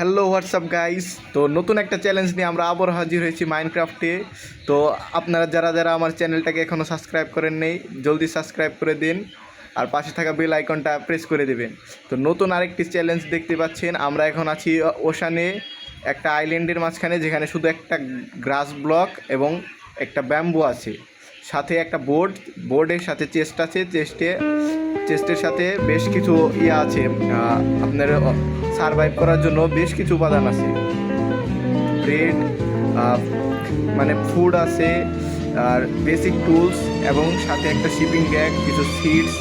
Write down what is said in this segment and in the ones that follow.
Hello WhatsApp guys. তো নতুন একটা চ্যালেঞ্জ নিয়ে আমরা আবার হাজির হয়েছি মাইনক্রাফটে। তো আপনারা যারা যারা আমার চ্যানেলটাকে এখনও সাবস্ক্রাইব করেন নেই, জলদি সাবস্ক্রাইব করে দিন আর পাশে থাকা বেল আইকনটা প্রেস করে দেবেন। তো নতুন আরেকটি চ্যালেঞ্জ দেখতে পাচ্ছেন, আমরা এখন আছি ওশানে, একটা আইল্যান্ডের মাঝখানে, যেখানে শুধু একটা গ্রাস ব্লক এবং একটা ব্যাম্বু আছে, সাথে একটা বোর্ডের সাথে চেস্ট আছে, চেস্টের সাথে বেশ কিছু আছে, আপনার সারভাইভ করার জন্য বেশ কিছু উপাদান আছে। ব্রেড, মানে ফুড আছে, আর বেসিক টুলস, এবং সাথে একটা শিপিং ব্যাগ, কিছু সিডস,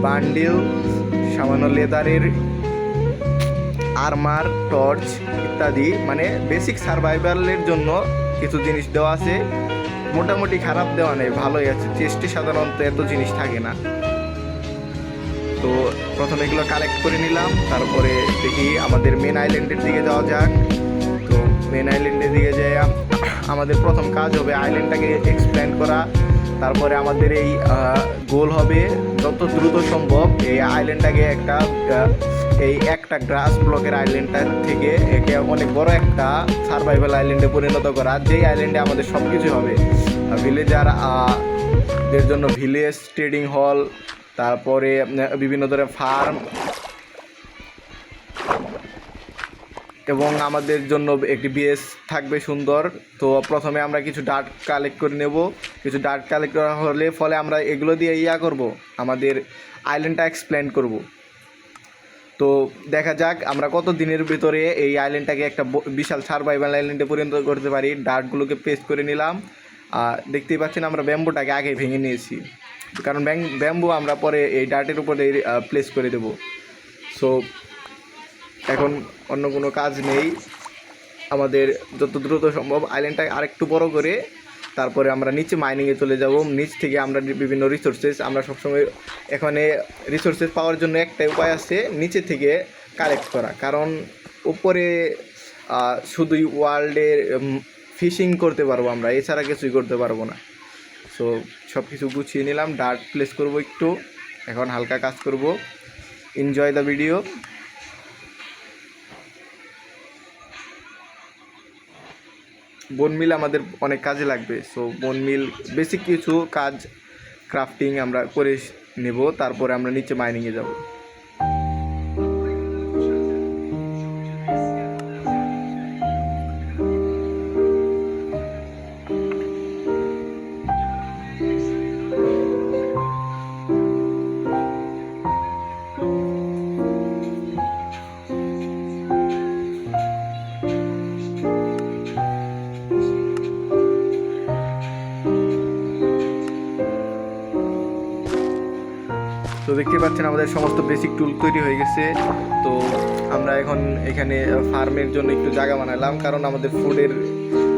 বান্ডেল, সামান্য লেদারের আর্মার, টর্চ ইত্যাদি। মানে বেসিক সারভাইভালের জন্য কিছু জিনিস দেওয়া আছে। মোটামুটি খারাপ দেওয়া নেই, ভালোই আছে। চেস্টে সাধারণত এত জিনিস থাকে না। তো প্রথমে এগুলো কালেক্ট করে নিলাম, তারপরে দেখি আমাদের মেন আইল্যান্ডের দিকে যাওয়া যাক। তো মেন আইল্যান্ডের দিকে যেয়ে আমাদের প্রথম কাজ হবে আইল্যান্ডটাকে এক্সপ্লেন করা। তারপরে আমাদের এই গোল হবে যত দ্রুত সম্ভব এই আইল্যান্ডটাকে একটা গ্রাস ব্লকের আইল্যান্ডটার থেকে একে অনেক বড় একটা সার্ভাইভাল আইল্যান্ডে পরিণত করা, যেই আইল্যান্ডে আমাদের সব কিছু হবে। ভিলেজারদের জন্য ভিলেজ, ট্রেডিং হল, তারপরে বিভিন্ন ধরনের ফার্ম, এবং আমাদের জন্য একটি বেস থাকবে সুন্দর। তো প্রথমে আমরা কিছু ডার্ট কালেক্ট করে নেব। কিছু ডার্ট কালেক্ট করা ফলে আমরা এগুলো দিয়ে করব, আমাদের আইল্যান্ডটা এক্সপ্লেন করব। তো দেখা যাক আমরা কত দিনের ভিতরে এই আইল্যান্ডটাকে একটা বিশাল সার্ভাইভাল আইল্যান্ডে পরিণত করতে পারি। ডার্টগুলোকে পেস্ট করে নিলাম। দেখতেই পাচ্ছেন আমরা ব্যাম্বুটাকে আগে ভেঙে নিয়েছি, কারণ ব্যাম্বু আমরা পরে এই ডার্টের উপরে প্লেস করে দেব। সো এখন অন্য কোনো কাজ নেই, আমাদের যত দ্রুত সম্ভব আইল্যান্ডটা আরেকটু বড় করে তারপরে আমরা নিচে মাইনিংয়ে চলে যাব। নিচ থেকে আমরা বিভিন্ন রিসোর্সেস, আমরা সবসময় এখানে রিসোর্সেস পাওয়ার জন্য একটাই উপায় আছে, নিচে থেকে কালেক্ট করা। কারণ উপরে শুধুই ওয়ার্ল্ডের ফিশিং করতে পারবো আমরা, এছাড়া কিছুই করতে পারবো না। সো সব কিছু গুছিয়ে নিলাম, ডার্ট প্লেস করব একটু, এখন হালকা কাজ করব। Enjoy the video. বোন মিল আমাদের অনেক কাজে লাগবে। সো বোন মিল বেসিক কিছু কাজ ক্রাফটিং আমরা করে নেব, তারপরে আমরা নিচে মাইনিংয়ে যাব। তো দেখতে পাচ্ছেন আমাদের সমস্ত বেসিক টুল তৈরি হয়ে গেছে। তো আমরা এখন এখানে ফার্মের জন্য একটু জায়গা বানালাম, কারণ আমাদের ফুডের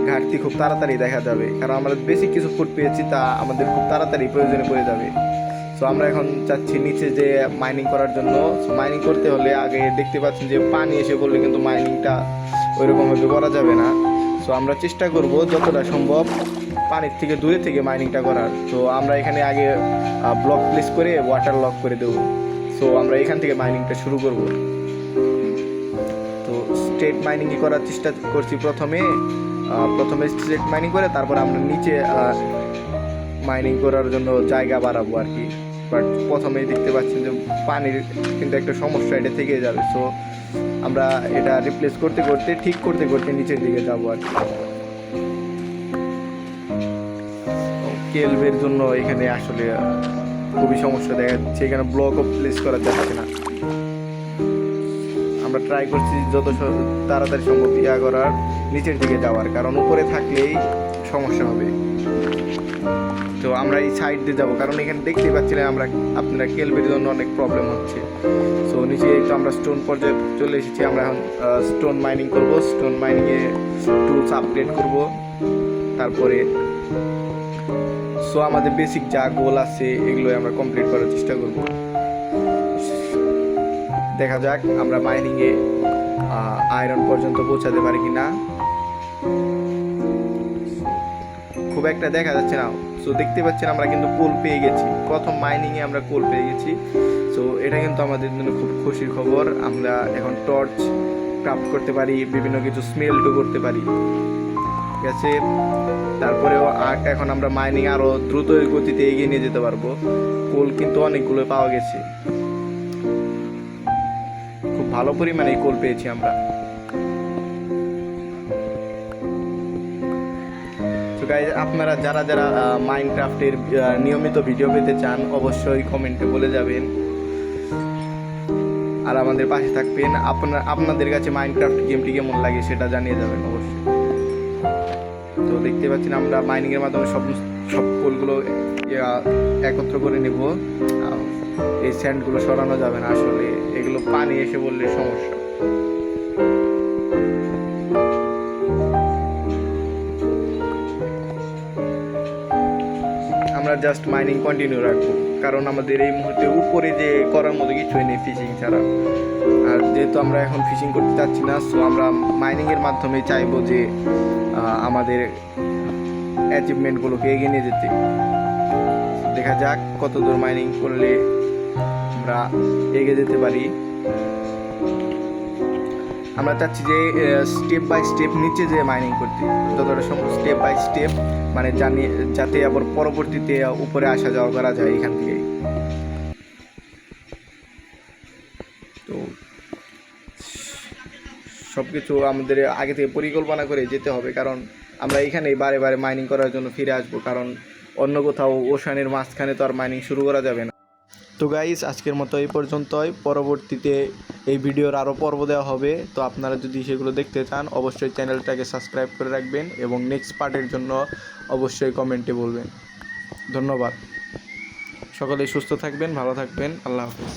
ঘাটতি খুব তাড়াতাড়ি দেখা যাবে, কারণ আমরা বেসিক কিছু ফুড পেয়েছি, তা আমাদের খুব তাড়াতাড়ি প্রয়োজনে পড়ে যাবে। সো আমরা এখন চাচ্ছি নিচে যে মাইনিং করার জন্য। সো মাইনিং করতে হলে আগে দেখতে পাচ্ছেন যে পানি এসে পড়লে কিন্তু মাইনিংটা ওইরকমভাবে করা যাবে না। সো আমরা চেষ্টা করব যতটা সম্ভব পানির থেকে দূরে থেকে মাইনিংটা করার। তো আমরা এখানে আগে ব্লক প্লেস করে ওয়াটার লক করে দেব। সো আমরা এখান থেকে মাইনিংটা শুরু করব। তো স্ট্রেট মাইনিংই করার চেষ্টা করছি প্রথমে স্ট্রেট মাইনিং করে তারপর আমরা নিচে মাইনিং করার জন্য জায়গা বাড়াবো আর কি। বাট প্রথমেই দেখতে পাচ্ছেন যে পানির কিন্তু একটা সমস্যা এটা থেকে যাবে। সো আমরা এটা রিপ্লেস ঠিক করতে করতে নিচের দিকে যাবো আর কি। কেলভের জন্য এখানে আসলে খুবই সমস্যা দেখা যাচ্ছে, এখানে ব্লকও প্লেস করা যাচ্ছে না। আমরা ট্রাই করছি যত তাড়াতাড়ি সম্ভব করার, নিচের দিকে যাওয়ার, কারণ উপরে থাকলেই সমস্যা হবে। তো আমরা এই সাইড দিয়ে যাবো, কারণ এখানে দেখতেই পাচ্ছিলাম আপনারা কেলভের জন্য অনেক প্রবলেম হচ্ছে। সো নিচে তো আমরা স্টোন পর্যায়ে চলে এসেছি। আমরা এখন স্টোন মাইনিং করব, স্টোন মাইনিংয়ে টুলস আপগ্রেড করব। তারপরে সো আমাদের বেসিক যা গোল আছে এগুলো আমরা কমপ্লিট করার চেষ্টা করব। দেখা যাক আমরা মাইনিংয়ে আয়রন পর্যন্ত পৌঁছাতে পারি কি না। খুব একটা দেখা যাচ্ছে না। সো দেখতে পাচ্ছেন আমরা কিন্তু কোল পেয়ে গেছি, প্রথম মাইনিংয়ে আমরা কোল পেয়ে গেছি। সো এটা কিন্তু আমাদের জন্য খুব খুশির খবর। আমরা এখন টর্চ ক্রাফট করতে পারি, বিভিন্ন কিছু স্মেলটও করতে পারি, ঠিক আছে। তারপরেও এখন আমরা মাইনিং আরও দ্রুত গতিতে এগিয়ে নিয়ে যেতে পারবো। কোল কিন্তু অনেকগুলো পাওয়া গেছে, খুব ভালো পরিমাণে কোল পেয়েছি আমরা। তো গাইস, আপনারা যারা যারা মাইনক্রাফটের নিয়মিত ভিডিও পেতে চান অবশ্যই কমেন্টে বলে যাবেন আর আমাদের পাশে থাকবেন। আপনাদের কাছে মাইনক্রাফট গেমটি কেমন লাগে সেটা জানিয়ে যাবেন অবশ্যই। তো দেখতে পাচ্ছেন আমরা মাইনিংয়ের মাধ্যমে সব কোলগুলো একত্র করে নেব। এই স্যান্ডগুলো সরানো যাবে না, আসলে এগুলো পানি এসে বললে সমস্যা। আমরা জাস্ট মাইনিং কন্টিনিউ রাখবো, কারণ আমাদের এই মুহূর্তে উপরে যে করার মতো কিছুই নেই ফিশিং ছাড়া। আর যেহেতু আমরা এখন ফিশিং করতে চাচ্ছি না, সো আমরা মাইনিংয়ের মাধ্যমে চাইবো যে আমাদের অ্যাচিভমেন্টগুলোকে এগিয়ে নিয়ে যেতে। দেখা যাক কত দূর মাইনিং করলে আমরা এগিয়ে যেতে পারি। আমরা চাচ্ছি যে স্টেপ বাই স্টেপ নিচে যে মাইনিং করতে, যতটা সম্ভব স্টেপ বাই স্টেপ, মানে যাতে আবার পরবর্তীতে উপরে আসা যাওয়া করা যায় এখান থেকে। তো সব কিছু আমাদের আগে থেকে পরিকল্পনা করে যেতে হবে, কারণ আমরা এখানেই বারে বারে মাইনিং করার জন্য ফিরে আসবো, কারণ অন্য কোথাও ওশানের মাঝখানে তো আর মাইনিং শুরু করা যাবে না। তো গাইস, আজকের মতো এই পর্যন্তই। পরবর্তীতে এই ভিডিওর আরও পর্ব দেওয়া হবে, তো আপনারা যদি সেগুলো দেখতে চান অবশ্যই চ্যানেলটাকে সাবস্ক্রাইব করে রাখবেন এবং নেক্সট পার্টের জন্য অবশ্যই কমেন্টে বলবেন। ধন্যবাদ। সকলেই সুস্থ থাকবেন, ভালো থাকবেন। আল্লাহ হাফেজ।